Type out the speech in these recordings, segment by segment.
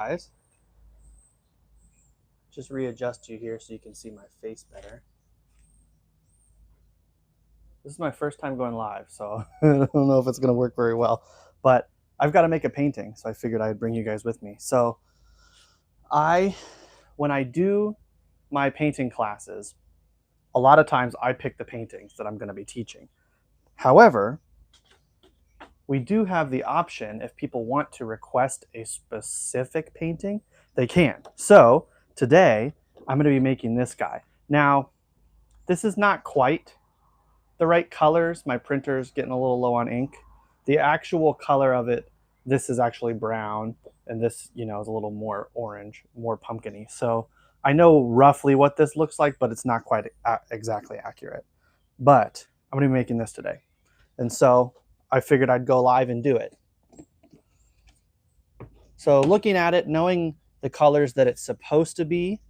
Guys, just readjust you here so you can see my face better. This is my first time going live, so I don't know if it's going to work very well, but I've got to make a painting, so I figured I'd bring you guys with me. So when I do my painting classes, a lot of times I pick the paintings that I'm going to be teaching. However, we do have the option, if people want to request a specific painting, they can. So today I'm going to be making this guy. Now, this is not quite the right colors. My printer's getting a little low on ink. The actual color of it, this is actually brown, and this, is a little more orange, more pumpkin-y. So I know roughly what this looks like, but it's not quite exactly accurate. But I'm going to be making this today. And so I figured I'd go live and do it. So looking at it, knowing the colors that it's supposed to be,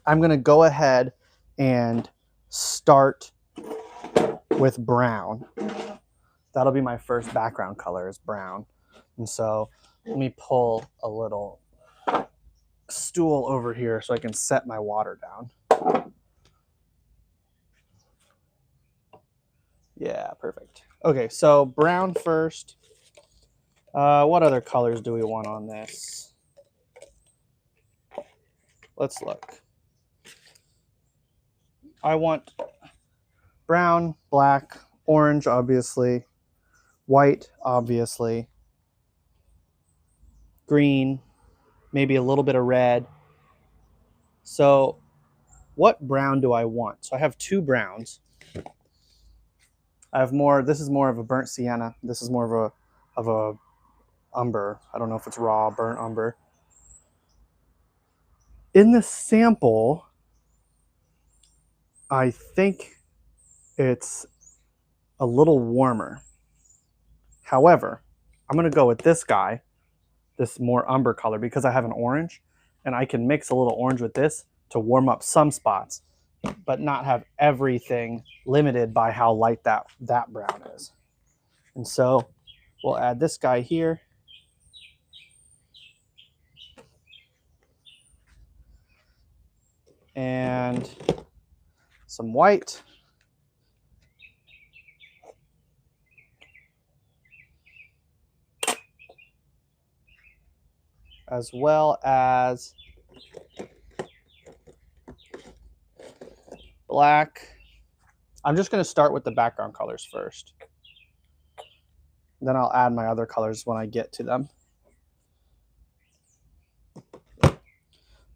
I'm going to go ahead and start with brown. That'll be my first background color, is brown. And so let me pull a little stool over here so I can set my water down. Yeah, perfect. Okay, so brown first. What other colors do we want on this? Let's look. I want brown, black, orange, obviously, white, obviously, green, maybe a little bit of red. So what brown do I want? So I have two browns. I have more, this is more of a burnt sienna. This is more of a umber. I don't know if it's raw, burnt umber. In the sample, I think it's a little warmer. However, I'm going to go with this guy, this more umber color, because I have an orange, and I can mix a little orange with this to warm up some spots, but not have everything limited by how light that brown is. And so we'll add this guy here. And some white. As well as black. I'm just going to start with the background colors first. Then I'll add my other colors when I get to them.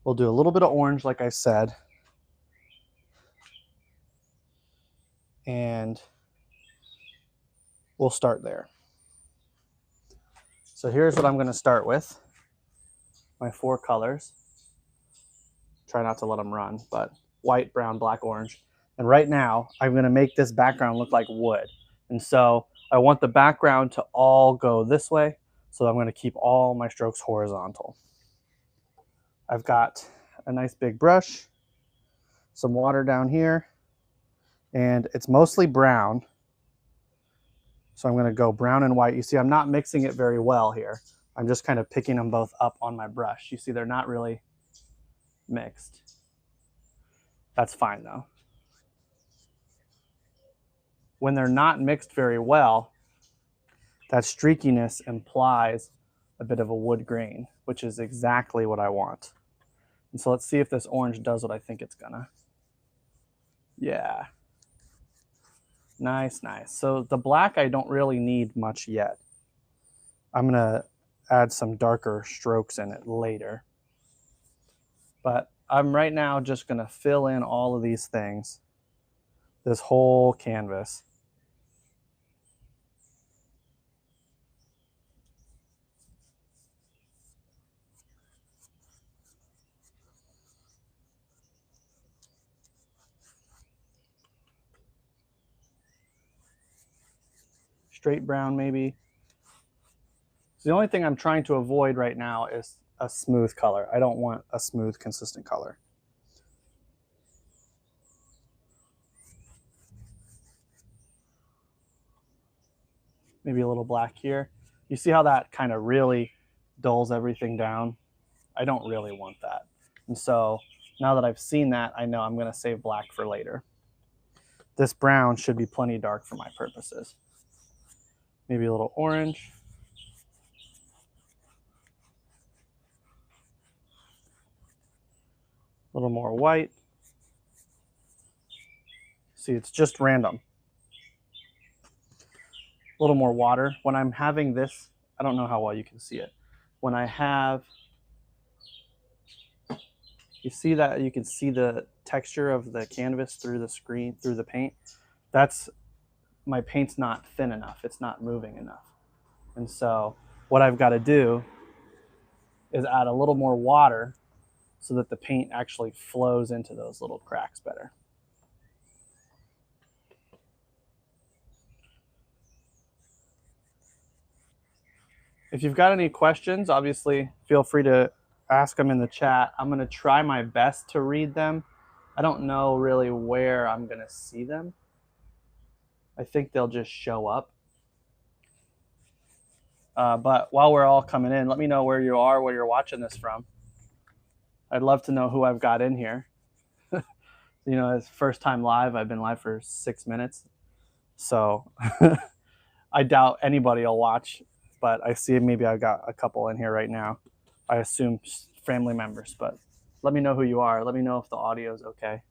We'll do a little bit of orange, like I said. And we'll start there. So here's what I'm going to start with. My four colors. Try not to let them run, but white, brown, black, orange. And right now, I'm going to make this background look like wood. And so I want the background to all go this way. So I'm going to keep all my strokes horizontal. I've got a nice big brush, some water down here, and it's mostly brown. So I'm going to go brown and white. You see, I'm not mixing it very well here. I'm just kind of picking them both up on my brush. You see, they're not really mixed. That's fine though. When they're not mixed very well, that streakiness implies a bit of a wood grain, which is exactly what I want. And so let's see if this orange does what I think it's gonna. Yeah. Nice, nice. So the black, I don't really need much yet. I'm gonna add some darker strokes in it later. But I'm right now just gonna fill in all of these things, this whole canvas. Straight brown maybe. So the only thing I'm trying to avoid right now is a smooth color. I don't want a smooth, consistent color. Maybe a little black here. You see how that kind of really dulls everything down? I don't really want that. And so now that I've seen that, I know I'm going to save black for later. This brown should be plenty dark for my purposes. Maybe a little orange. A little more white. See, it's just random. A little more water. When I'm having this, I don't know how well you can see it. When I have, you see that, you can see the texture of the canvas through the screen, through the paint. That's, my paint's not thin enough. It's not moving enough. And so what I've got to do is add a little more water so that the paint actually flows into those little cracks better. If you've got any questions, obviously feel free to ask them in the chat. I'm going to try my best to read them. I don't know really where I'm going to see them. I think they'll just show up. But while we're all coming in, let me know where you are, where you're watching this from. I'd love to know who I've got in here. You know, it's first time live. I've been live for 6 minutes. So I doubt anybody will watch, but I see maybe I've got a couple in here right now. I assume family members, but let me know who you are. Let me know if the audio is okay.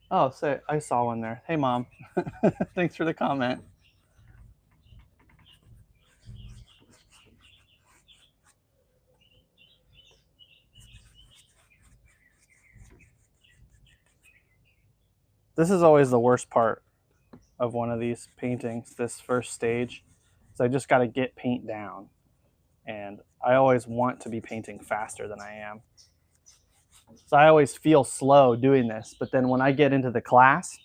Oh, say, I saw one there. Hey, Mom. Thanks for the comment. This is always the worst part of one of these paintings, this first stage. So I just got to get paint down. And I always want to be painting faster than I am. So I always feel slow doing this. But then when I get into the class,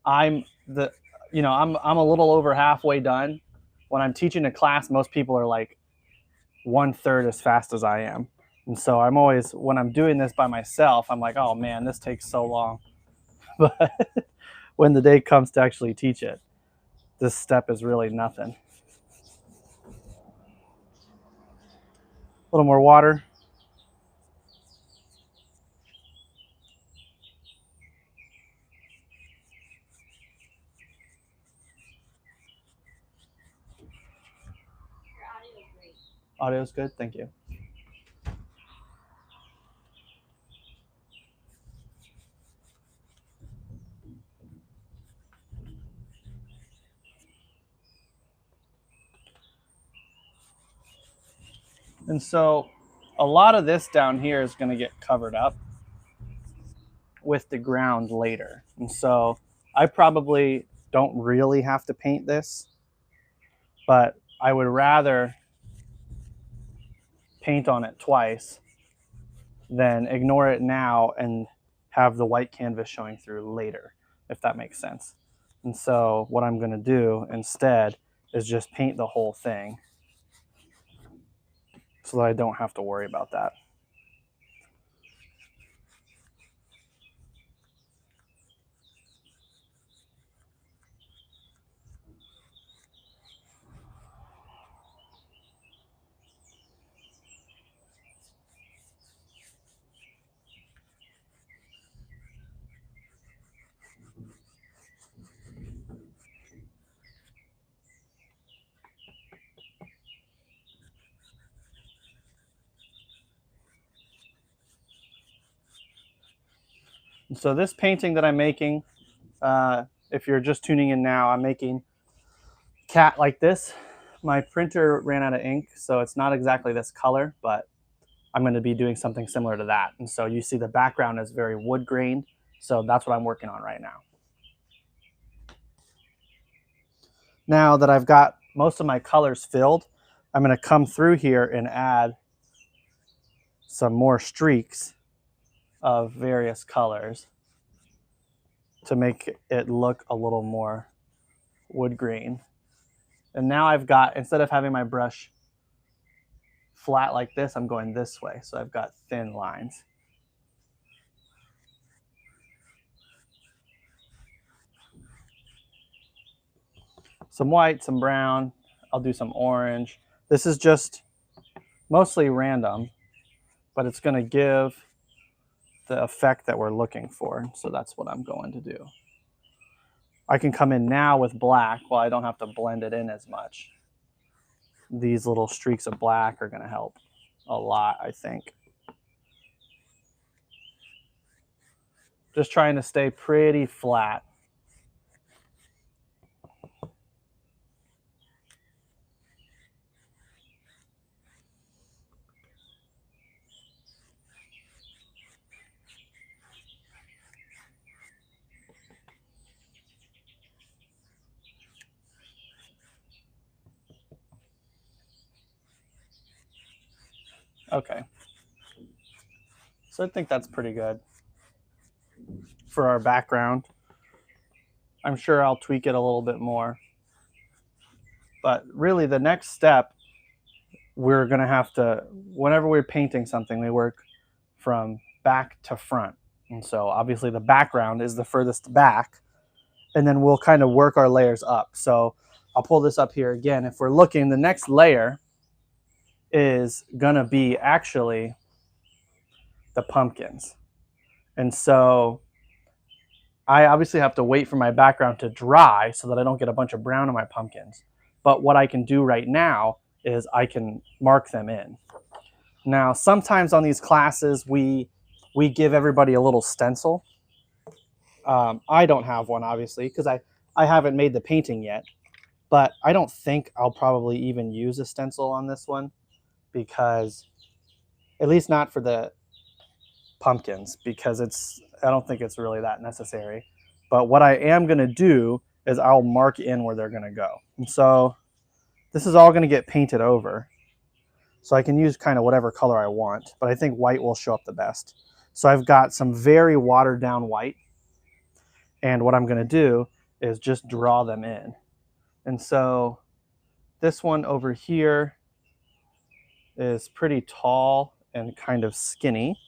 I'm a little over halfway done. When I'm teaching a class, most people are like 1/3 as fast as I am. And so I'm always, when I'm doing this by myself, I'm like, oh man, this takes so long. But when the day comes to actually teach it, this step is really nothing. A little more water. Audio's good, thank you. And so a lot of this down here is going to get covered up with the ground later. And so I probably don't really have to paint this, but I would rather paint on it twice than ignore it now and have the white canvas showing through later, if that makes sense. And so what I'm going to do instead is just paint the whole thing so that I don't have to worry about that. And so this painting that I'm making, if you're just tuning in now, I'm making cat like this. My printer ran out of ink, so it's not exactly this color, but I'm going to be doing something similar to that. And so you see the background is very wood grained, so that's what I'm working on right now. Now that I've got most of my colors filled, I'm going to come through here and add some more streaks of various colors to make it look a little more wood grain. And now I've got, instead of having my brush flat like this, I'm going this way. So I've got thin lines. Some white, some brown. I'll do some orange. This is just mostly random, but it's going to give the effect that we're looking for. So that's what I'm going to do. I can come in now with black while I don't have to blend it in as much. These little streaks of black are going to help a lot, I think. Just trying to stay pretty flat. Okay. So I think that's pretty good for our background. I'm sure I'll tweak it a little bit more. But really the next step, we're going to have to, whenever we're painting something, we work from back to front. And so obviously the background is the furthest back, and then we'll kind of work our layers up. So I'll pull this up here again. If we're looking, the next layer is going to be actually the pumpkins. And so I obviously have to wait for my background to dry so that I don't get a bunch of brown on my pumpkins. But what I can do right now is I can mark them in. Now, sometimes on these classes, we give everybody a little stencil. I don't have one, obviously, because I haven't made the painting yet. But I don't think I'll probably even use a stencil on this one, because, at least not for the pumpkins, because I don't think it's really that necessary. But what I am going to do is I'll mark in where they're going to go. And so this is all going to get painted over. So I can use kind of whatever color I want, but I think white will show up the best. So I've got some very watered down white. And what I'm going to do is just draw them in. And so this one over here is pretty tall and kind of skinny.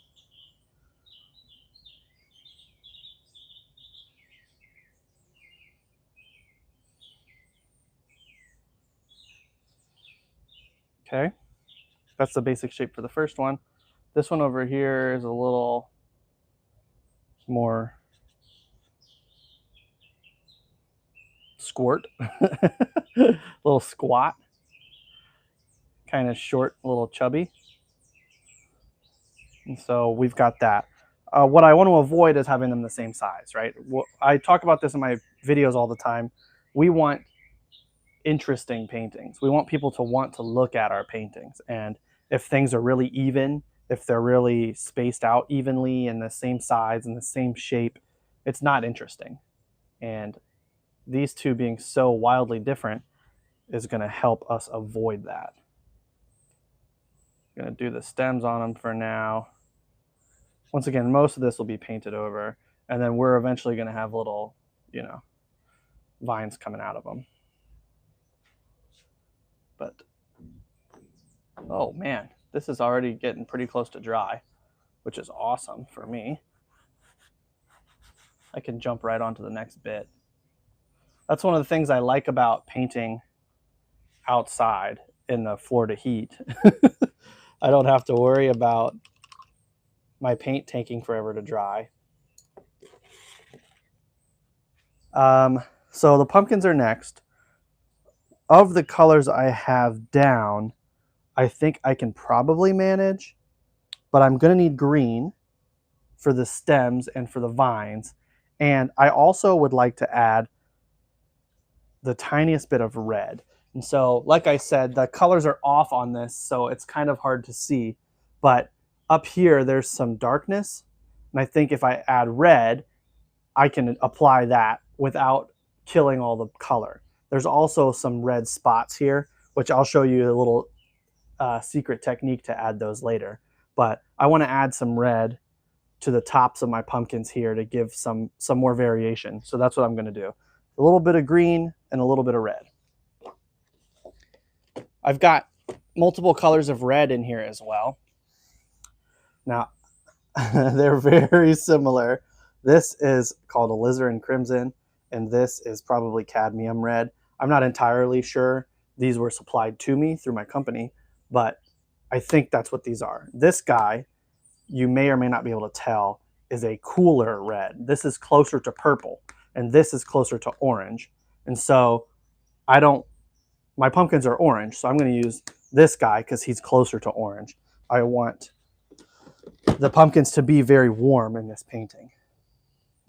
Okay, that's the basic shape for the first one. This one over here is a little more squirt, a little squat, kind of short, a little chubby. And so we've got that. What I want to avoid is having them the same size, right? I talk about this in my videos all the time. We want interesting paintings. We want people to want to look at our paintings. And if things are really even, if they're really spaced out evenly in the same size and the same shape, it's not interesting. And these two being so wildly different is going to help us avoid that. I'm going to do the stems on them for now. Once again, most of this will be painted over, and then we're eventually going to have little, vines coming out of them. But, oh man, this is already getting pretty close to dry, which is awesome for me. I can jump right onto the next bit. That's one of the things I like about painting outside in the Florida heat. I don't have to worry about my paint taking forever to dry. So the pumpkins are next. Of the colors I have down, I think I can probably manage, but I'm going to need green for the stems and for the vines. And I also would like to add the tiniest bit of red. And so, like I said, the colors are off on this, so it's kind of hard to see. But up here, there's some darkness. And I think if I add red, I can apply that without killing all the color. There's also some red spots here, which I'll show you a little secret technique to add those later. But I want to add some red to the tops of my pumpkins here to give some more variation. So that's what I'm going to do. A little bit of green and a little bit of red. I've got multiple colors of red in here as well. Now, they're very similar. This is called alizarin crimson, and this is probably cadmium red. I'm not entirely sure. These were supplied to me through my company, but I think that's what these are. This guy, you may or may not be able to tell, is a cooler red. This is closer to purple, and this is closer to orange. And so my pumpkins are orange, so I'm going to use this guy because he's closer to orange. I want the pumpkins to be very warm in this painting.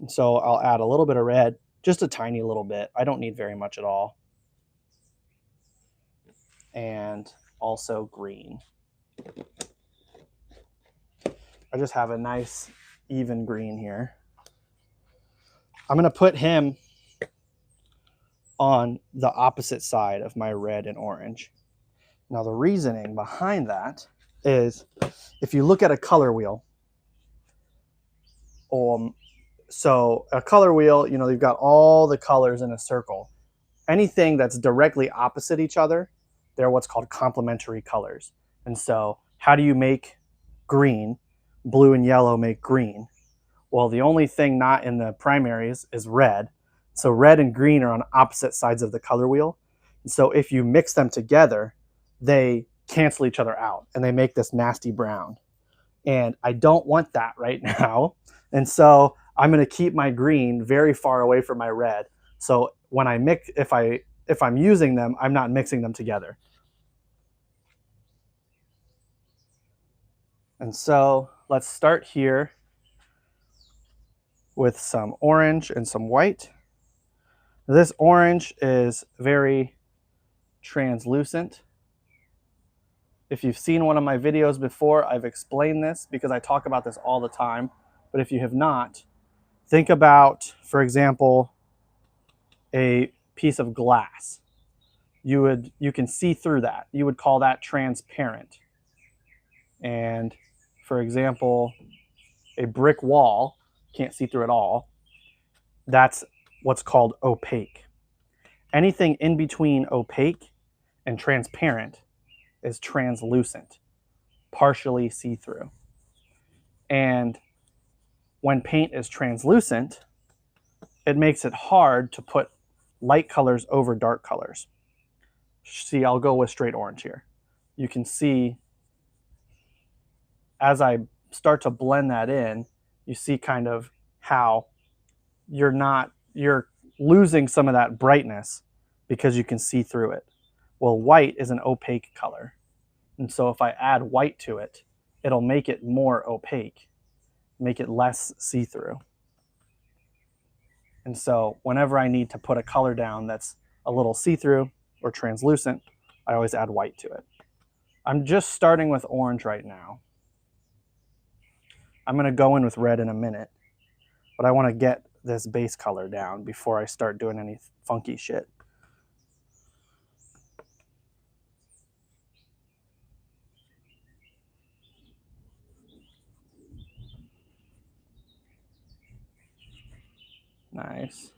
And so I'll add a little bit of red, just a tiny little bit. I don't need very much at all. And also green. I just have a nice even green here. I'm going to put him on the opposite side of my red and orange. Now the reasoning behind that is if you look at a color wheel, so a color wheel, you know, you've got all the colors in a circle. Anything that's directly opposite each other, they're what's called complementary colors. And so how do you make green? Blue and yellow make green. Well, the only thing not in the primaries is red. So red and green are on opposite sides of the color wheel. And so if you mix them together, they cancel each other out and they make this nasty brown. And I don't want that right now. And so I'm going to keep my green very far away from my red. So when I mix, if I'm using them, I'm not mixing them together. And so let's start here with some orange and some white. This orange is very translucent. If you've seen one of my videos before, I've explained this because I talk about this all the time. But if you have not, think about, for example, a piece of glass. You can see through that. You would call that transparent. And for example, a brick wall, can't see through it all. That's what's called opaque. Anything in between opaque and transparent is translucent, partially see-through. And when paint is translucent, it makes it hard to put light colors over dark colors. See, I'll go with straight orange here. You can see as I start to blend that in, you see kind of how you're losing some of that brightness because you can see through it. Well, white is an opaque color. And so if I add white to it, it'll make it more opaque, make it less see-through. And so whenever I need to put a color down that's a little see-through or translucent, I always add white to it. I'm just starting with orange right now. I'm going to go in with red in a minute, but I want to get this base color down before I start doing any funky shit. Nice.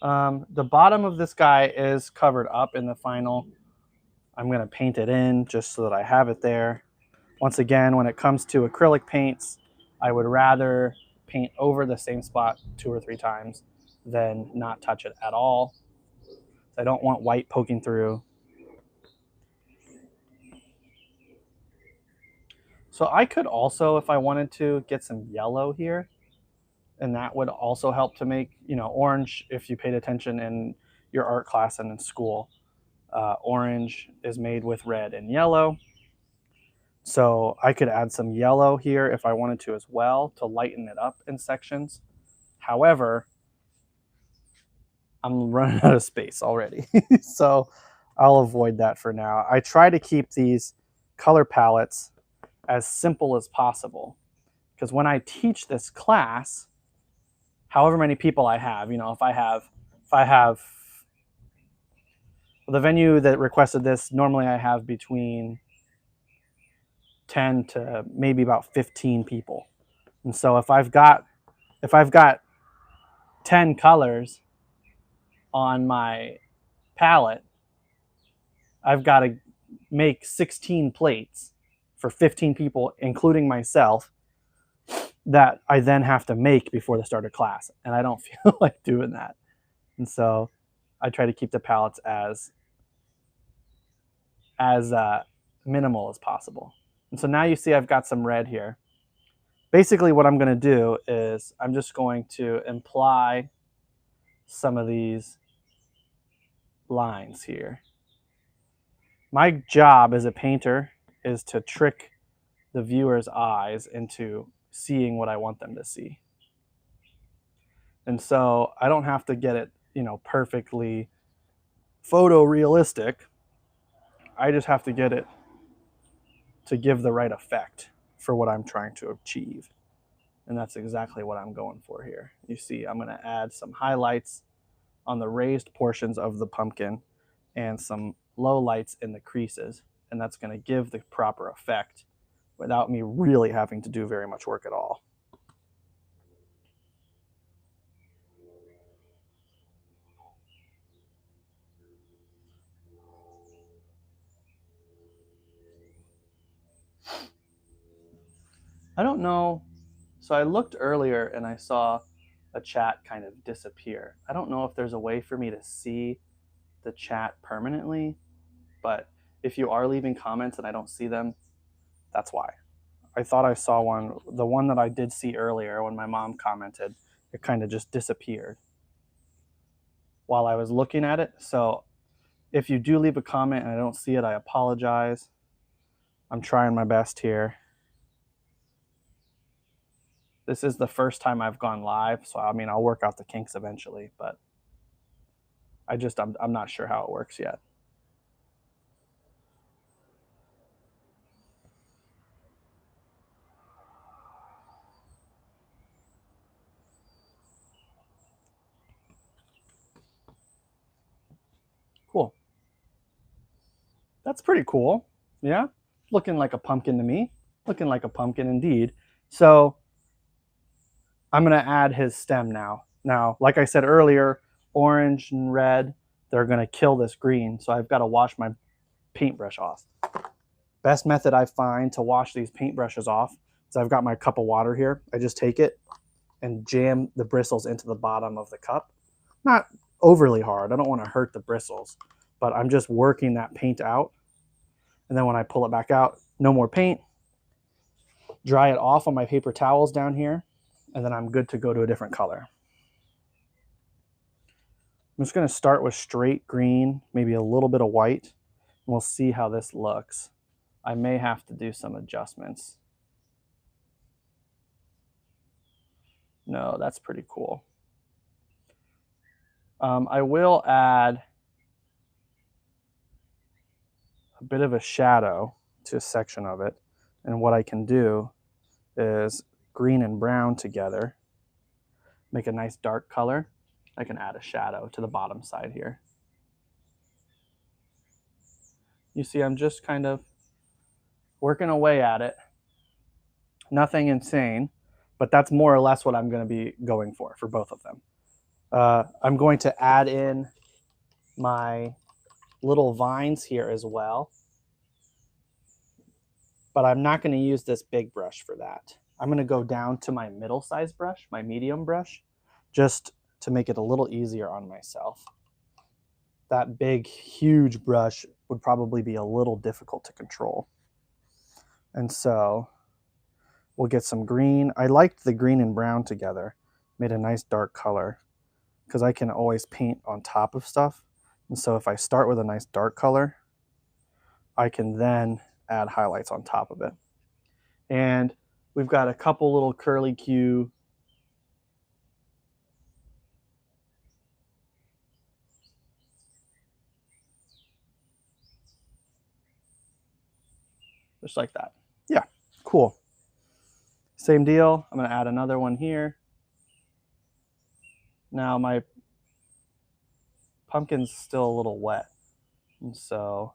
The bottom of this guy is covered up in the final. I'm going to paint it in just so that I have it there. Once again, when it comes to acrylic paints, I would rather paint over the same spot 2 or 3 times than not touch it at all. I don't want white poking through. So I could also, if I wanted to, get some yellow here. And that would also help to make, you know, orange, if you paid attention in your art class and in school. Orange is made with red and yellow. So I could add some yellow here if I wanted to as well to lighten it up in sections. However, I'm running out of space already. So I'll avoid that for now. I try to keep these color palettes as simple as possible because when I teach this class, however many people I have, you know, if I have the venue that requested this, normally I have between 10 to maybe about 15 people. And so if I've got 10 colors on my palette, I've got to make 16 plates for 15 people, including myself, that I then have to make before the start of class. And I don't feel like doing that. And so I try to keep the palettes as minimal as possible. And so now you see I've got some red here. Basically what I'm going to do is I'm just going to imply some of these lines here. My job as a painter is to trick the viewer's eyes into seeing what I want them to see. And so I don't have to get it, perfectly photorealistic. I just have to get it to give the right effect for what I'm trying to achieve. And that's exactly what I'm going for here. You see, I'm going to add some highlights on the raised portions of the pumpkin and some low lights in the creases. And that's going to give the proper effect without me really having to do very much work at all. I don't know. So I looked earlier and I saw a chat kind of disappear. I don't know if there's a way for me to see the chat permanently, but if you are leaving comments and I don't see them, that's why. I thought I saw one. The one that I did see earlier when my mom commented, it kind of just disappeared while I was looking at it. So if you do leave a comment and I don't see it, I apologize. I'm trying my best here. This is the first time I've gone live, so I mean, I'll work out the kinks eventually, but I'm not sure how it works yet. Cool. That's pretty cool. Yeah, looking like a pumpkin to me. Looking like a pumpkin indeed. So I'm going to add his stem now. Now, like I said earlier, orange and red, they're going to kill this green. So I've got to wash my paintbrush off. Best method I find to wash these paintbrushes off is I've got my cup of water here. I just take it and jam the bristles into the bottom of the cup. Not overly hard. I don't want to hurt the bristles, but I'm just working that paint out. And then when I pull it back out, no more paint. Dry it off on my paper towels down here, and then I'm good to go to a different color. I'm just going to start with straight green, maybe a little bit of white, and we'll see how this looks. I may have to do some adjustments. No, that's pretty cool. I will add a bit of a shadow to a section of it. And what I can do is green and brown together, make a nice dark color. I can add a shadow to the bottom side here. You see, I'm just kind of working away at it. Nothing insane, but that's more or less what I'm going to be going for both of them. I'm going to add in my little vines here as well, but I'm not going to use this big brush for that. I'm going to go down to my middle size brush, my medium brush, just to make it a little easier on myself. That big, huge brush would probably be a little difficult to control. And so we'll get some green. I liked the green and brown together, made a nice dark color, because I can always paint on top of stuff. And so if I start with a nice dark color, I can then add highlights on top of it. And we've got a couple little curly Q just like that. Yeah, cool. Same deal. I'm going to add another one here. Now my pumpkin's still a little wet, and so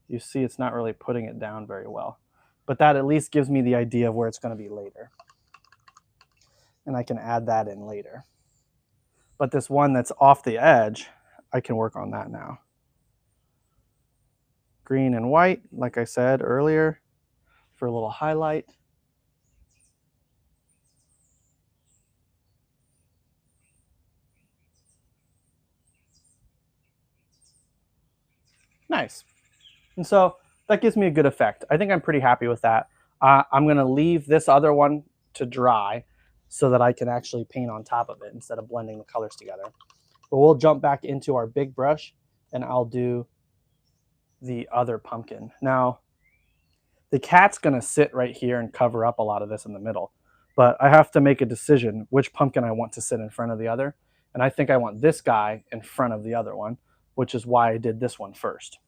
you see it's not really putting it down very well. But that at least gives me the idea of where it's going to be later. And I can add that in later. But this one that's off the edge, I can work on that now. green and white, like I said earlier, for a little highlight. Nice. And so that gives me a good effect. I think I'm pretty happy with that. I'm going to leave this other one to dry so that I can actually paint on top of it instead of blending the colors together. But we'll jump back into our big brush and I'll do the other pumpkin. Now, the cat's going to sit right here and cover up a lot of this in the middle. But I have to make a decision which pumpkin I want to sit in front of the other. And I think I want this guy in front of the other one, which is why I did this one first.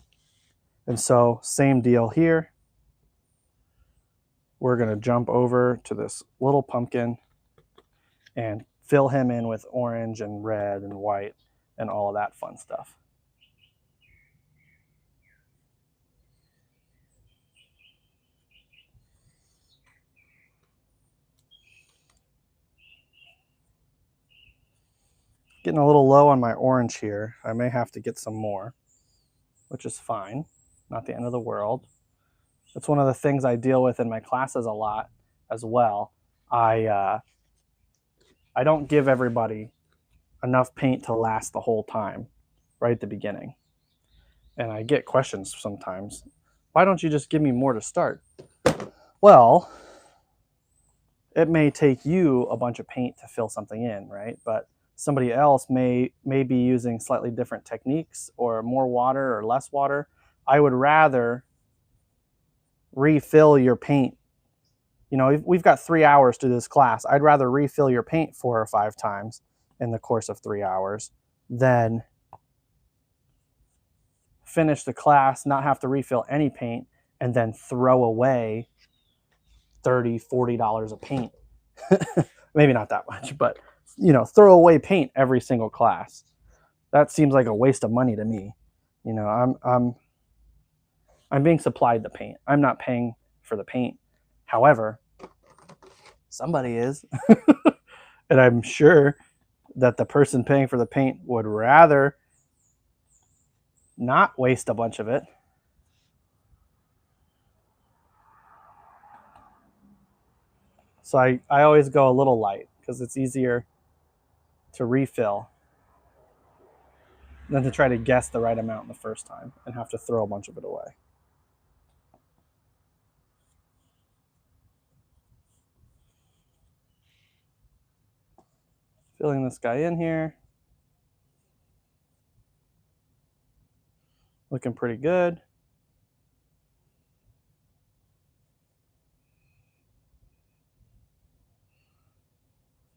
And so same deal here. We're going to jump over to this little pumpkin and fill him in with orange and red and white and all of that fun stuff. Getting a little low on my orange here. I may have to get some more, which is fine. Not the end of the world. That's one of the things I deal with in my classes a lot as well. I don't give everybody enough paint to last the whole time right at the beginning. And I get questions sometimes. Why don't you just give me more to start? Well, it may take you a bunch of paint to fill something in, right? But somebody else may be using slightly different techniques or more water or less water. I would rather refill your paint. You know, we've got 3 hours to do this class. I'd rather refill your paint 4 or 5 times in the course of 3 hours than finish the class, not have to refill any paint, and then throw away $30, $40 of paint. Maybe not that much, but you know, throw away paint every single class. That seems like a waste of money to me. You know, I'm being supplied the paint. I'm not paying for the paint. However, somebody is. And I'm sure that the person paying for the paint would rather not waste a bunch of it. So I always go a little light because it's easier to refill than to try to guess the right amount the first time and have to throw a bunch of it away. Filling this guy in here. Looking pretty good.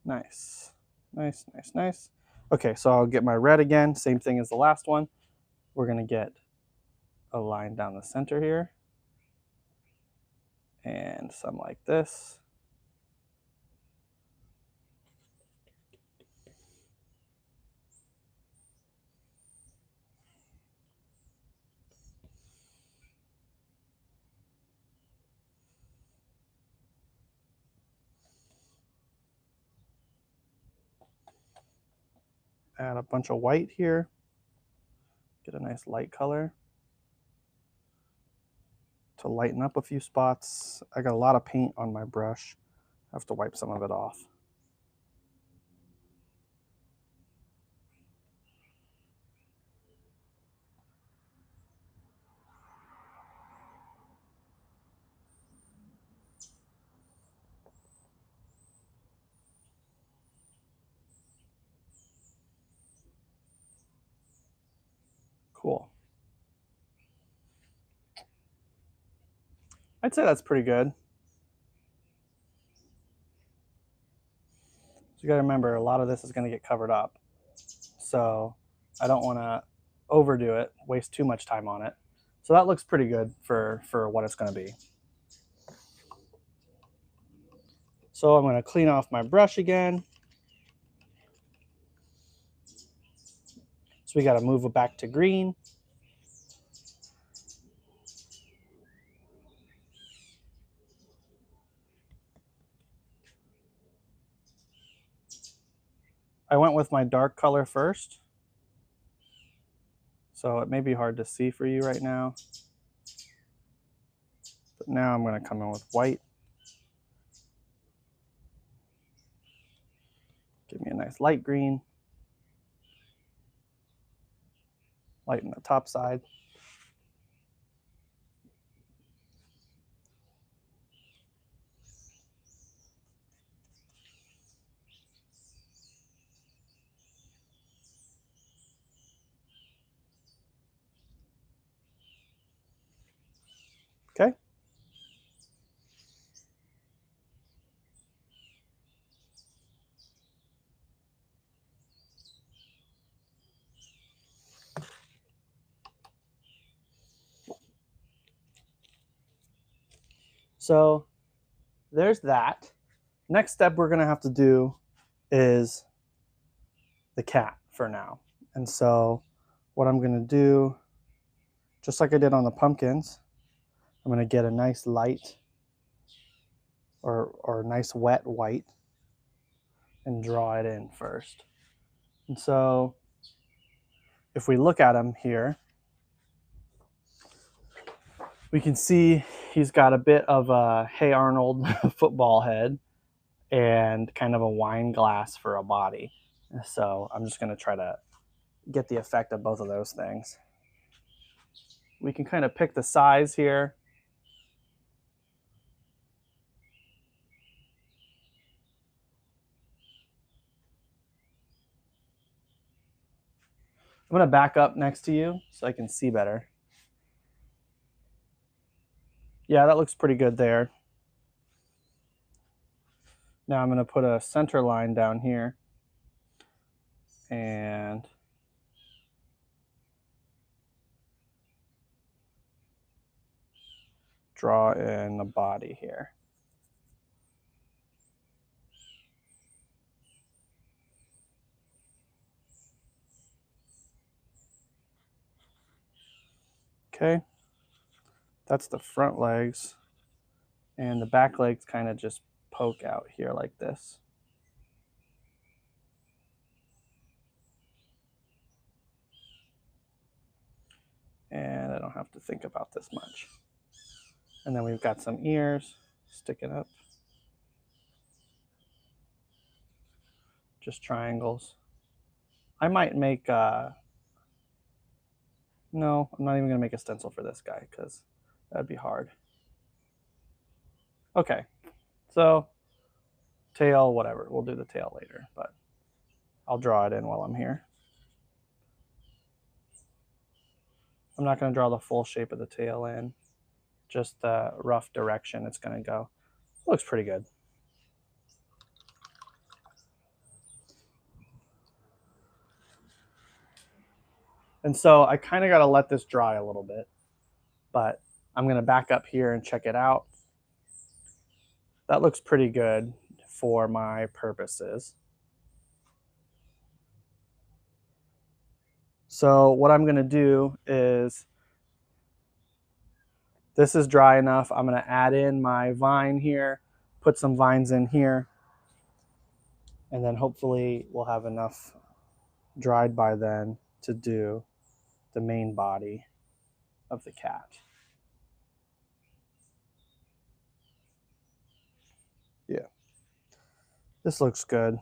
Nice. Nice, nice, nice. Okay, so I'll get my red again. Same thing as the last one. We're going to get a line down the center here. And some like this. Add a bunch of white here. Get a nice light color to lighten up a few spots. I got a lot of paint on my brush. I have to wipe some of it off. Cool. I'd say that's pretty good. So you got to remember, a lot of this is going to get covered up. So I don't want to overdo it, waste too much time on it. So that looks pretty good for what it's going to be. So I'm going to clean off my brush again. So we got to move it back to green. I went with my dark color first. So it may be hard to see for you right now. But now I'm going to come in with white. Give me a nice light green. Lighten the top side. Okay. So there's that. Next step we're going to have to do is the cat for now. And so what I'm going to do, just like I did on the pumpkins, I'm going to get a nice light or nice wet white and draw it in first. And so if we look at him here, we can see he's got a bit of a Hey Arnold football head and kind of a wine glass for a body. So I'm just going to try to get the effect of both of those things. We can kind of pick the size here. I'm going to back up next to you so I can see better. Yeah, that looks pretty good there. Now I'm going to put a center line down here and draw in the body here. Okay, that's the front legs, and the back legs kind of just poke out here like this. And I don't have to think about this much. And then we've got some ears sticking up. Just triangles. I might make, no, I'm not even gonna make a stencil for this guy because that'd be hard. Okay, so tail, whatever, we'll do the tail later, but I'll draw it in while I'm here. I'm not gonna draw the full shape of the tail in, just the rough direction it's gonna go. Looks pretty good. And so I kind of got to let this dry a little bit, but I'm going to back up here and check it out. That looks pretty good for my purposes. So what I'm going to do is, this is dry enough. I'm going to add in my vine here, put some vines in here, and then hopefully we'll have enough dried by then to do the main body of the cat. Yeah, this looks good.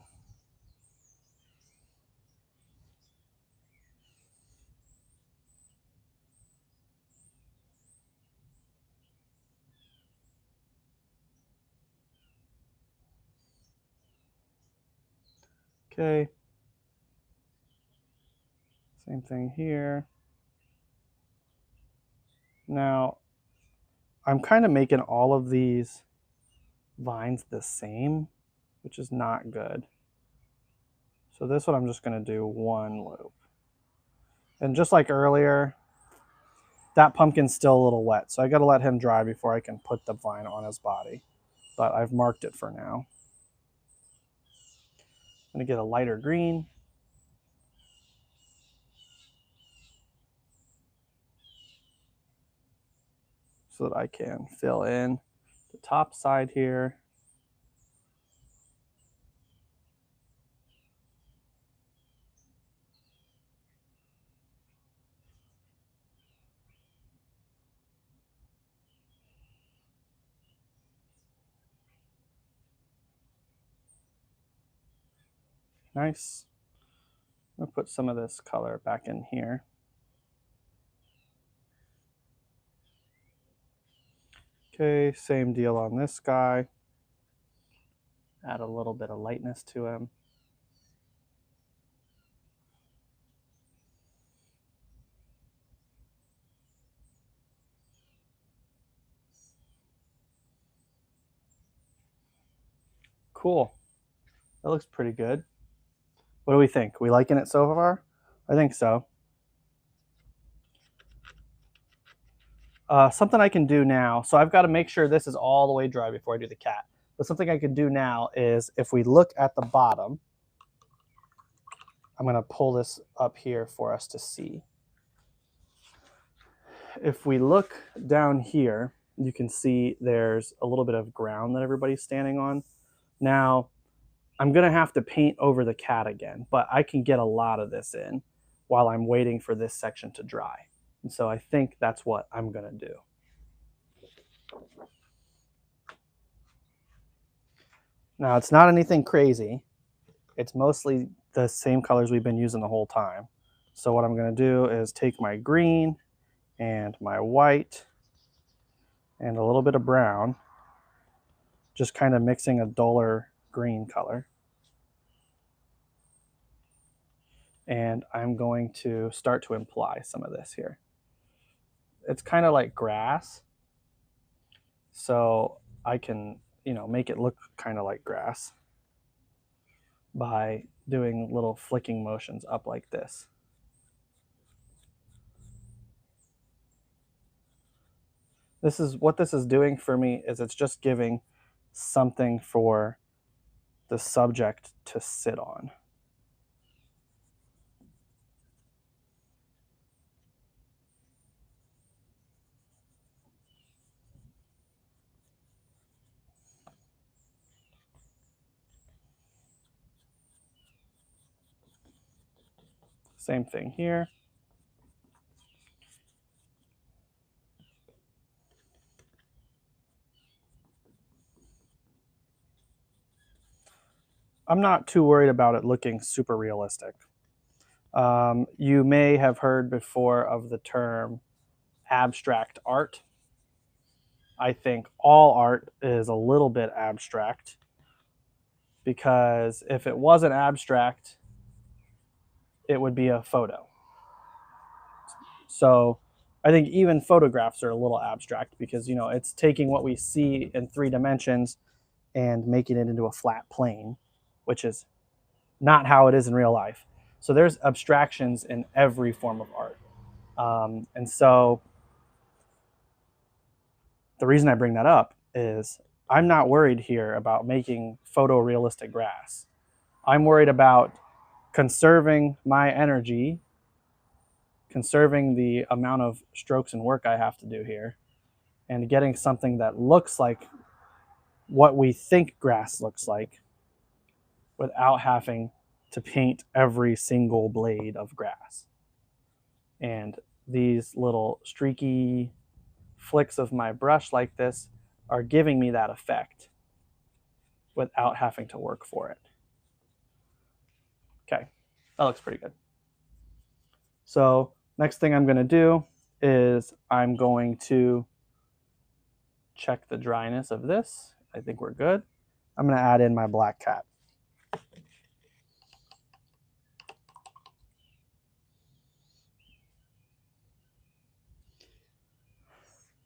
Okay. Same thing here. Now, I'm kind of making all of these vines the same, which is not good. So this one I'm just going to do one loop. And just like earlier, that pumpkin's still a little wet, so I got to let him dry before I can put the vine on his body. But I've marked it for now. I'm going to get a lighter green. So that I can fill in the top side here. Nice. I'm gonna put some of this color back in here. Okay, same deal on this guy. Add a little bit of lightness to him. Cool. That looks pretty good. What do we think? We liking it so far? I think so. Something I can do now, so I've got to make sure this is all the way dry before I do the cat. But something I can do now is if we look at the bottom, I'm going to pull this up here for us to see. If we look down here, you can see there's a little bit of ground that everybody's standing on. Now, I'm going to have to paint over the cat again, but I can get a lot of this in while I'm waiting for this section to dry. And so I think that's what I'm going to do. Now, it's not anything crazy. It's mostly the same colors we've been using the whole time. So what I'm going to do is take my green and my white and a little bit of brown, just kind of mixing a duller green color. And I'm going to start to imply some of this here. It's kind of like grass, so I can, make it look kind of like grass by doing little flicking motions up like this. What this is doing for me is it's just giving something for the subject to sit on. Same thing here. I'm not too worried about it looking super realistic. You may have heard before of the term abstract art. I think all art is a little bit abstract, because if it wasn't abstract, it would be a photo. So I think even photographs are a little abstract because, it's taking what we see in 3 dimensions and making it into a flat plane, which is not how it is in real life. So there's abstractions in every form of art. And so the reason I bring that up is I'm not worried here about making photorealistic grass. I'm worried about conserving my energy, conserving the amount of strokes and work I have to do here, and getting something that looks like what we think grass looks like without having to paint every single blade of grass. And these little streaky flicks of my brush like this are giving me that effect without having to work for it. Okay, that looks pretty good. So next thing I'm going to do is I'm going to check the dryness of this. I think we're good. I'm going to add in my black cat.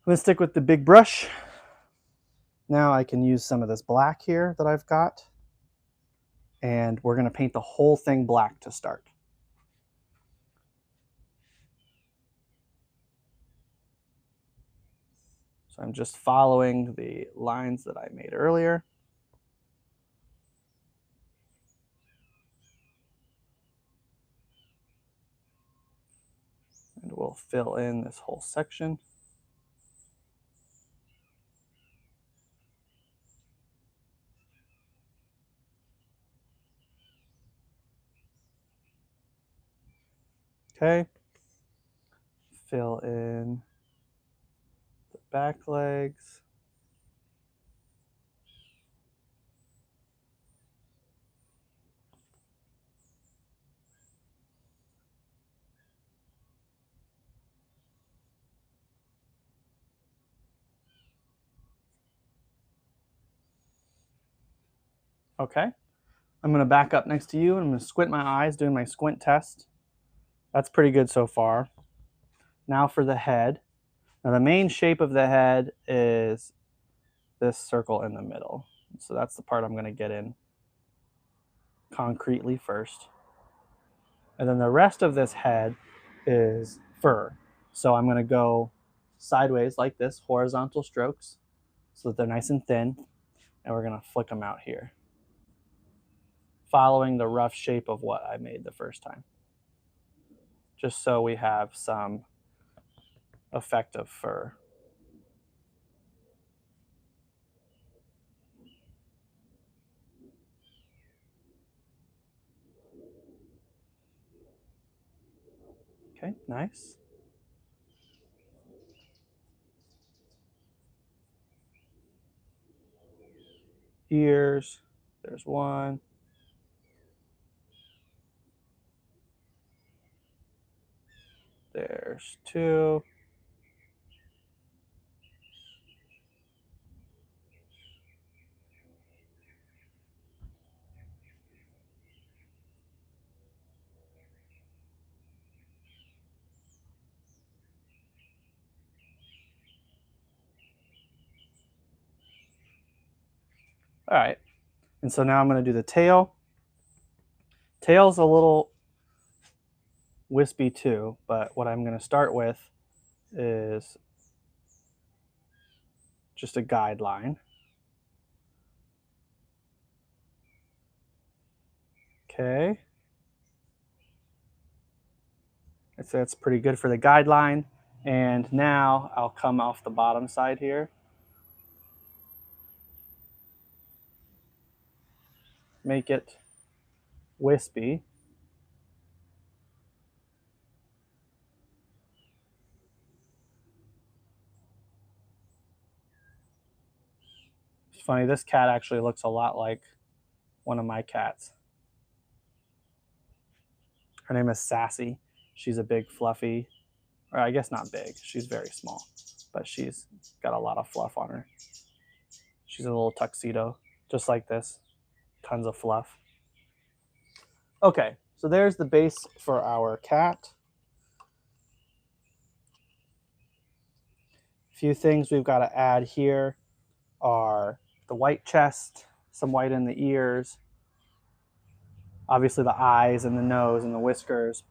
I'm going to stick with the big brush. Now I can use some of this black here that I've got, and we're going to paint the whole thing black to start. So I'm just following the lines that I made earlier. And we'll fill in this whole section. Okay. Fill in the back legs. Okay. I'm going to back up next to you and I'm going to squint my eyes, doing my squint test. That's pretty good so far. Now for the head. Now the main shape of the head is this circle in the middle. So that's the part I'm going to get in concretely first. And then the rest of this head is fur. So I'm going to go sideways like this, horizontal strokes, so that they're nice and thin. And we're going to flick them out here, following the rough shape of what I made the first time, just so we have some effect of fur. Okay, nice. Ears, there's one. There's two. All right, and so now I'm going to do the tail. Tail's a little wispy too, but what I'm going to start with is just a guideline. Okay. I'd say that's pretty good for the guideline. And now I'll come off the bottom side here. Make it wispy. It's funny, this cat actually looks a lot like one of my cats. Her name is Sassy. She's a big fluffy, or I guess not big, she's very small, but she's got a lot of fluff on her. She's a little tuxedo, just like this. Tons of fluff. Okay, so there's the base for our cat. A few things we've got to add here are the white chest, some white in the ears, obviously the eyes and the nose and the whiskers.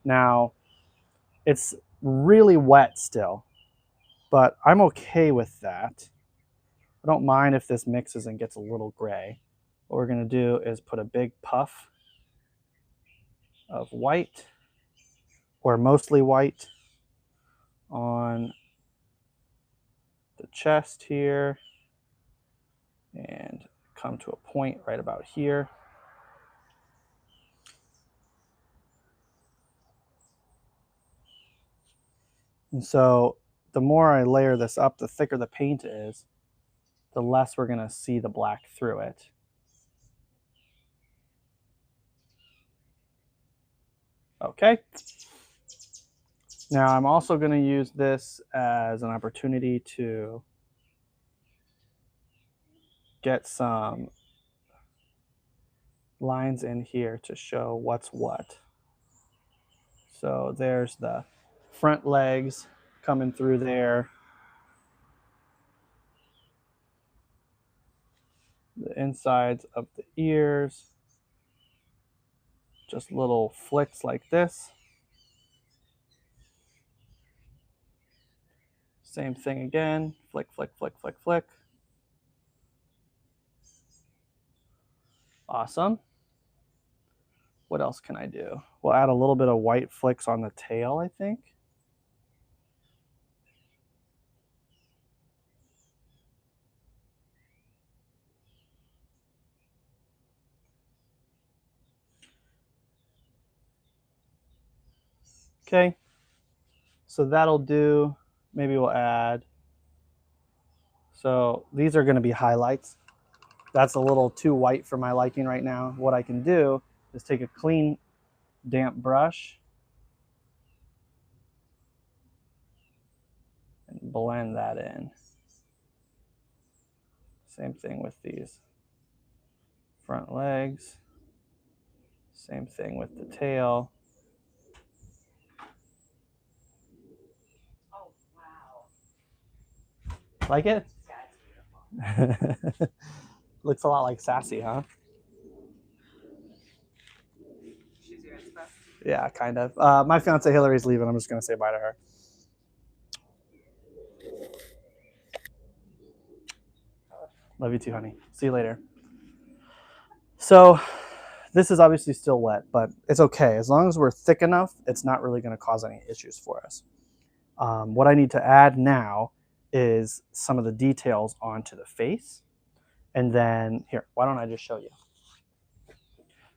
Now, it's really wet still, but I'm okay with that. I don't mind if this mixes and gets a little gray. What we're going to do is put a big puff of white, or mostly white, on the chest here and come to a point right about here. And so the more I layer this up, the thicker the paint is, the less we're going to see the black through it. Okay. Now I'm also going to use this as an opportunity to get some lines in here to show what's what. So there's the front legs coming through there, the insides of the ears, just little flicks like this. Same thing again, flick, flick, flick, flick, flick. Awesome. What else can I do? We'll add a little bit of white flicks on the tail, I think. Okay, so that'll do. Maybe we'll add, so these are going to be highlights. That's a little too white for my liking right now. What I can do is take a clean, damp brush and blend that in. Same thing with these Front legs. Same thing with the tail. Oh, wow. Like it? Yeah, it's beautiful. Looks a lot like Sassy, huh? She's your inspo? Yeah, kind of. My fiance Hillary's leaving. I'm just going to say bye to her. Love you too, honey. See you later. So this is obviously still wet, but it's okay. As long as we're thick enough, it's not really going to cause any issues for us. What I need to add now is some of the details onto the face. And then here, why don't I just show you?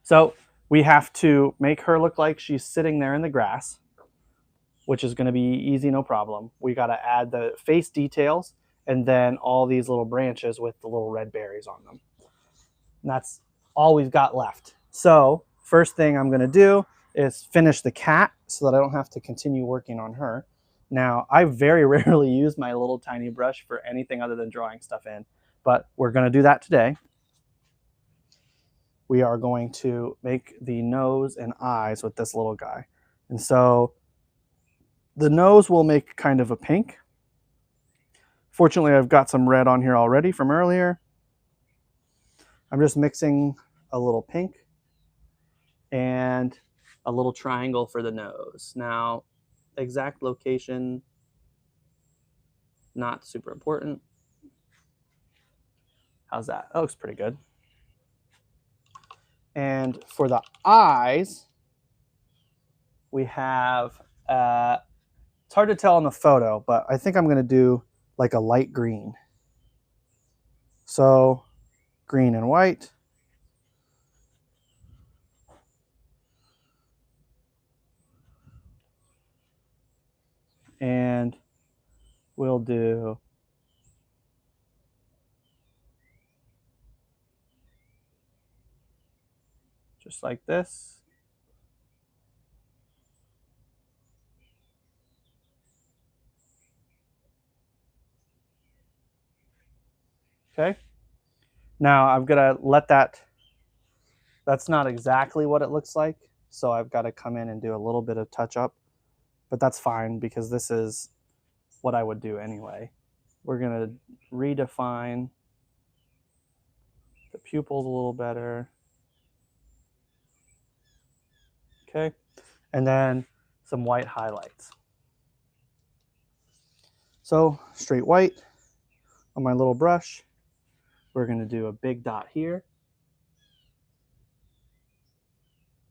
So we have to make her look like she's sitting there in the grass, which is going to be easy, no problem. We got to add the face details and then all these little branches with the little red berries on them. And that's all we've got left. So first thing I'm going to do is finish the cat so that I don't have to continue working on her. Now, I very rarely use my little tiny brush for anything other than drawing stuff in, but we're going to do that today. We are going to make the nose and eyes with this little guy. And so the nose will make kind of a pink. Fortunately, I've got some red on here already from earlier. I'm just mixing a little pink and a little triangle for the nose. Now, exact location, not super important. How's that? That looks pretty good. And for the eyes, we have, it's hard to tell in the photo, but I think I'm going to do like a light green. So green and white. And we'll do just like this. Okay. Now I've got to let that's not exactly what it looks like. So I've got to come in and do a little bit of touch up, but that's fine because this is what I would do anyway. We're going to redefine the pupils a little better. Okay. And then some white highlights. So straight white on my little brush. We're going to do a big dot here.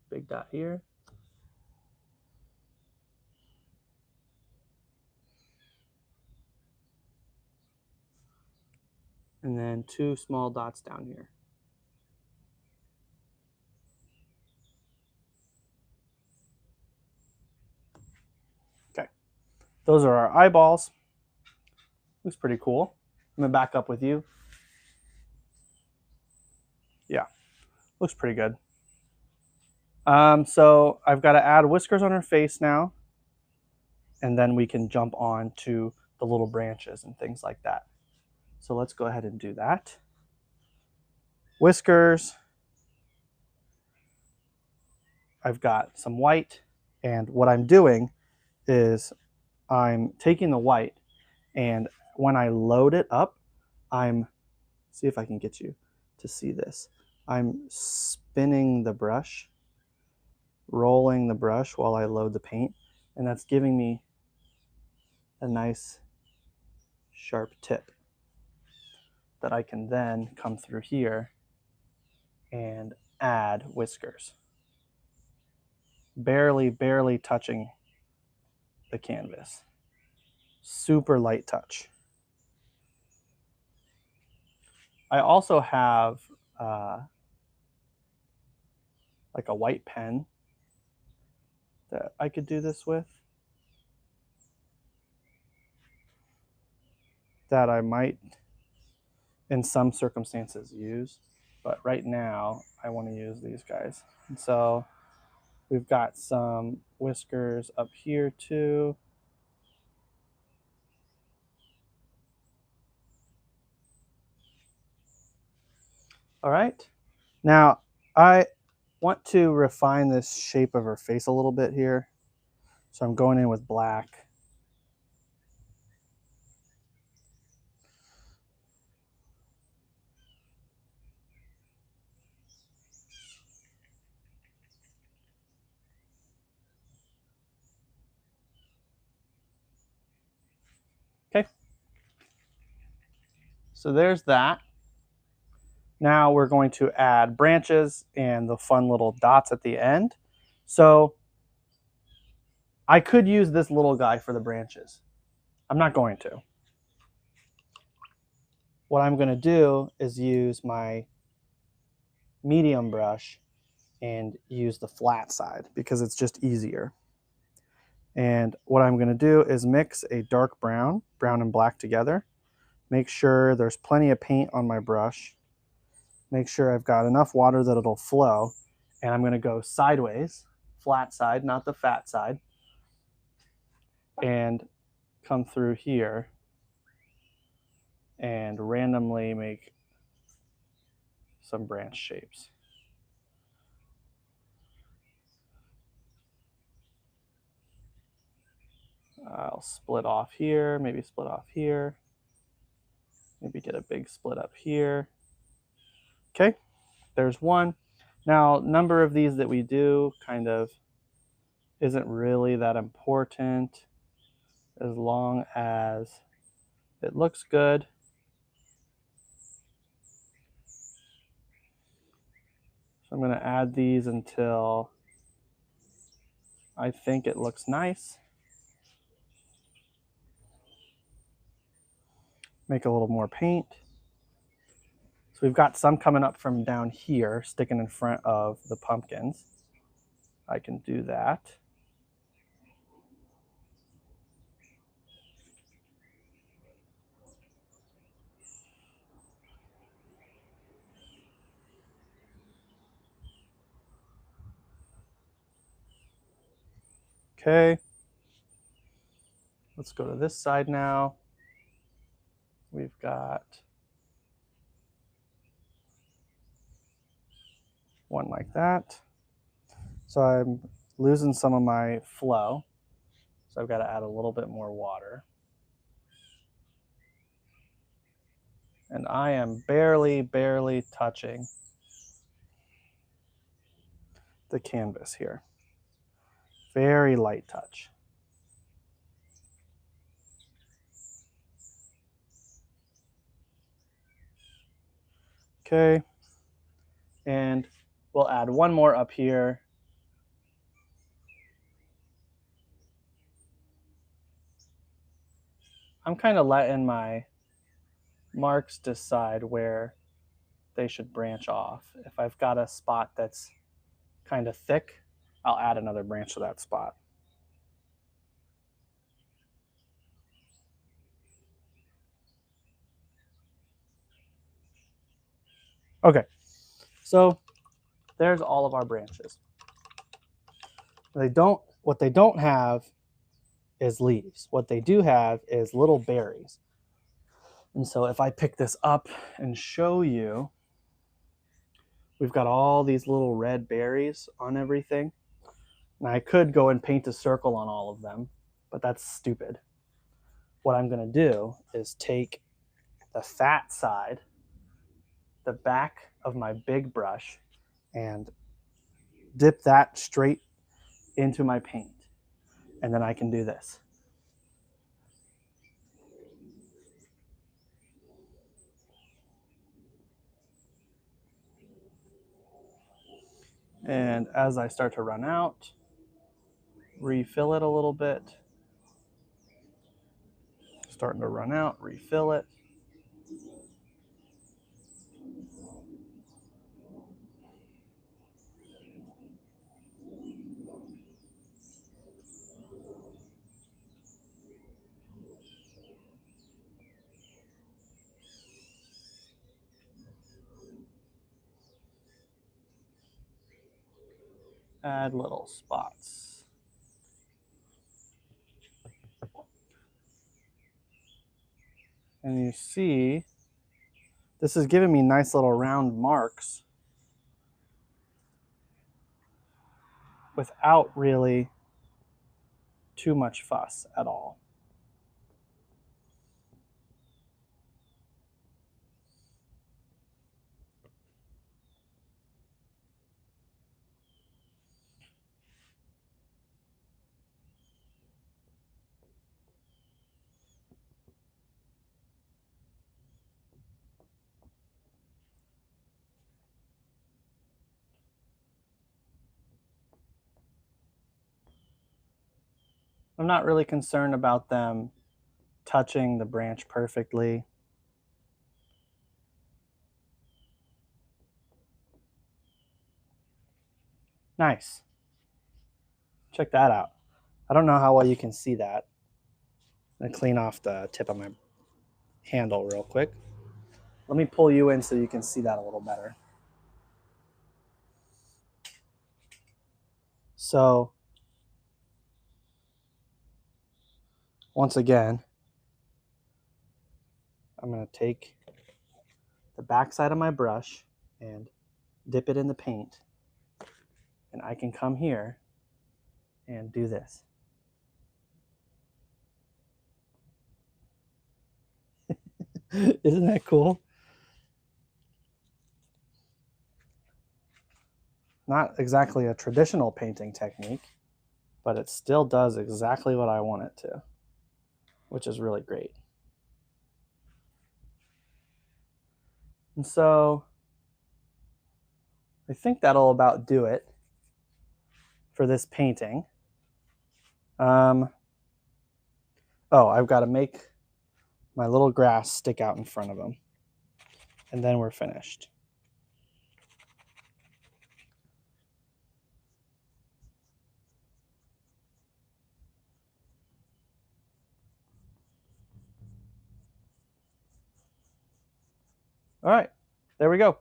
Big dot here. And then 2 small dots down here. Okay. Those are our eyeballs. Looks pretty cool. I'm going to back up with you. Yeah, looks pretty good. So I've got to add whiskers on her face now. And then we can jump on to the little branches and things like that. So let's go ahead and do that. Whiskers. I've got some white. And what I'm doing is I'm taking the white, and when I load it up, see if I can get you to see this. I'm spinning the brush, rolling the brush while I load the paint, and that's giving me a nice sharp tip that I can then come through here and add whiskers. Barely touching the canvas. Super light touch. I also have like a white pen that I could do this with, that I might in some circumstances use, but right now I want to use these guys. And so we've got some whiskers up here too. All right, Now, I want to refine this shape of her face a little bit here. So I'm going in with black. Okay. So there's that. Now we're going to add branches and the fun little dots at the end. So I could use this little guy for the branches. I'm not going to. What I'm going to do is use my medium brush and use the flat side because it's just easier. And what I'm going to do is mix a dark brown and black together. Make sure there's plenty of paint on my brush. Make sure I've got enough water that it'll flow. And I'm going to go sideways, flat side, not the fat side, and come through here and randomly make some branch shapes. I'll split off here, maybe split off here, maybe get a big split up here. Okay, there's one. Now, number of these that we do kind of isn't really that important as long as it looks good. So I'm going to add these until I think it looks nice. Make a little more paint. So we've got some coming up from down here, sticking in front of the pumpkins. I can do that. Okay. Let's go to this side now. We've got one like that. So I'm losing some of my flow. So I've got to add a little bit more water. And I am barely touching the canvas here. Very light touch. Okay. And we'll add one more up here. I'm kind of letting my marks decide where they should branch off. If I've got a spot that's kind of thick, I'll add another branch to that spot. Okay, so there's all of our branches. What they don't have is leaves. What they do have is little berries. And so if I pick this up and show you, we've got all these little red berries on everything. Now I could go and paint a circle on all of them, but that's stupid. What I'm going to do is take the fat side, the back of my big brush, and dip that straight into my paint. And then I can do this. And as I start to run out, refill it a little bit. Starting to run out, refill it. Add little spots. And you see, this is giving me nice little round marks without really too much fuss at all. I'm not really concerned about them touching the branch perfectly. Nice. Check that out. I don't know how well you can see that. I'm gonna clean off the tip of my handle real quick. Let me pull you in so you can see that a little better. So, once again, I'm going to take the back side of my brush and dip it in the paint. And I can come here and do this. Isn't that cool? Not exactly a traditional painting technique, but it still does exactly what I want it to, which is really great. And so I think that'll about do it for this painting. Oh, I've got to make my little grass stick out in front of them, and then we're finished. All right, there we go.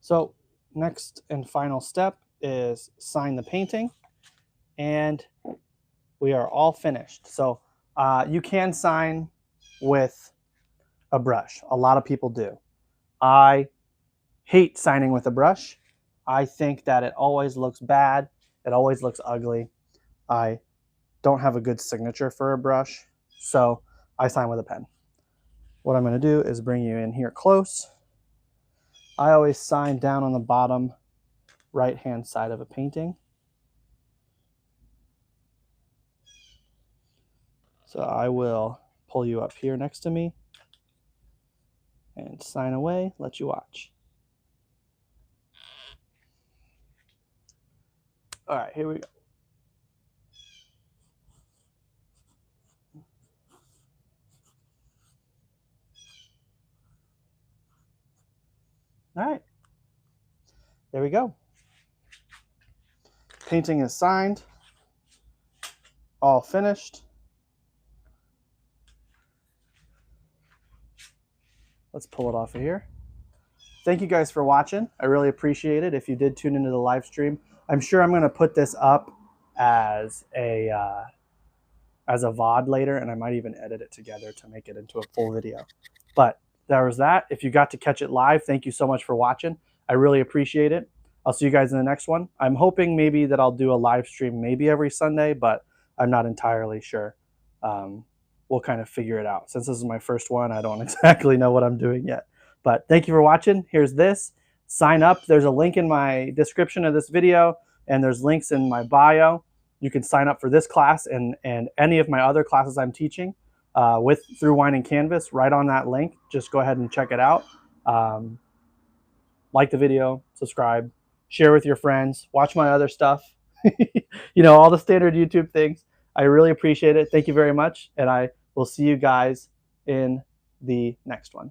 So next and final step is sign the painting, and we are all finished. So you can sign with a brush. A lot of people do. I hate signing with a brush. I think that it always looks bad. It always looks ugly. I don't have a good signature for a brush, so I sign with a pen. What I'm going to do is bring you in here close. I always sign down on the bottom right-hand side of a painting. So I will pull you up here next to me and sign away, let you watch. All right, here we go. All right, there we go. Painting is signed, all finished. Let's pull it off of here. Thank you guys for watching. I really appreciate it. If you did tune into the live stream, I'm sure I'm going to put this up as a VOD later, and I might even edit it together to make it into a full video. But there was that. If you got to catch it live, thank you so much for watching. I really appreciate it. I'll see you guys in the next one. I'm hoping maybe that I'll do a live stream maybe every Sunday, but I'm not entirely sure. We'll kind of figure it out. Since this is my first one, I don't exactly know what I'm doing yet. But thank you for watching. Here's this. Sign up. There's a link in my description of this video, and there's links in my bio. You can sign up for this class and any of my other classes I'm teaching through Wine and Canvas right on that link. Just go ahead and check it out. Like the video, subscribe, share with your friends, watch my other stuff. You know, all the standard YouTube things. I really appreciate it. Thank you very much. And I will see you guys in the next one.